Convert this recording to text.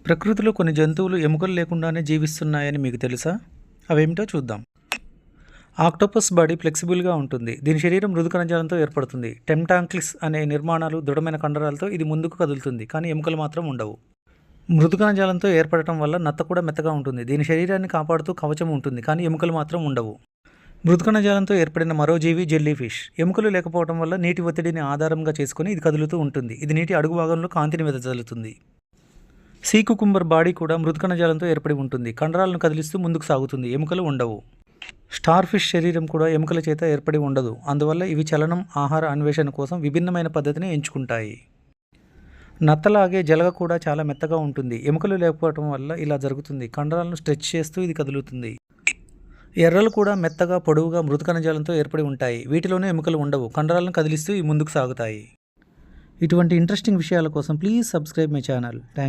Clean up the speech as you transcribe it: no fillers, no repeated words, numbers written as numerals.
ప్రకృతిలో కొన్ని జంతువులు ఎముకలు లేకుండానే జీవిస్తున్నాయని మీకు తెలుసా? అవేమిటో చూద్దాం. ఆక్టోపస్ బాడీ ఫ్లెక్సిబుల్గా ఉంటుంది. దీని శరీరం మృదు కణజాలంతో ఏర్పడుతుంది. టెంటాక్లిస్ అనే నిర్మాణాలు దృఢమైన కండరాలతో ఇది ముందుకు కదులుతుంది, కానీ ఎముకలు మాత్రం ఉండవు. మృదు కణజాలంతో ఏర్పడటం వల్ల నత్త కూడా మెత్తగా ఉంటుంది. దీని శరీరాన్ని కాపాడుతూ కవచం ఉంటుంది, కానీ ఎముకలు మాత్రం ఉండవు. మృదు కణజాలంతో ఏర్పడిన మరో జీవి జెల్లీ ఫిష్. ఎముకలు లేకపోవడం వల్ల నీటి ఒత్తిడిని ఆధారంగా చేసుకుని ఇది కదులుతూ ఉంటుంది. ఇది నీటి అడుగు భాగంలో కాంతిని వెదజల్లుతుంది. సీ కుకుంబర్ బాడీ కూడా మృదు కణజాలంతో ఏర్పడి ఉంటుంది. కండరాలను కదిలిస్తూ ముందుకు సాగుతుంది. ఎముకలు ఉండవు. స్టార్ ఫిష్ శరీరం కూడా ఎముకల చేత ఏర్పడి ఉండదు. అందువల్ల ఇవి చలనం, ఆహార అన్వేషణ కోసం విభిన్నమైన పద్ధతిని ఎంచుకుంటాయి. నత్తలాగే జలగ కూడా చాలా మెత్తగా ఉంటుంది. ఎముకలు లేకపోవడం వల్ల ఇలా జరుగుతుంది. కండరాలను స్ట్రెచ్ చేస్తూ ఇది కదులుతుంది. ఎర్రలు కూడా మెత్తగా, పొడవుగా మృదు కణజాలంతో ఏర్పడి ఉంటాయి. వీటిలోనే ఎముకలు ఉండవు. కండరాలను కదిలిస్తూ ఇవి ముందుకు సాగుతాయి. ఇటువంటి ఇంట్రెస్టింగ్ విషయాల కోసం ప్లీజ్ సబ్స్క్రైబ్ మై ఛానల్.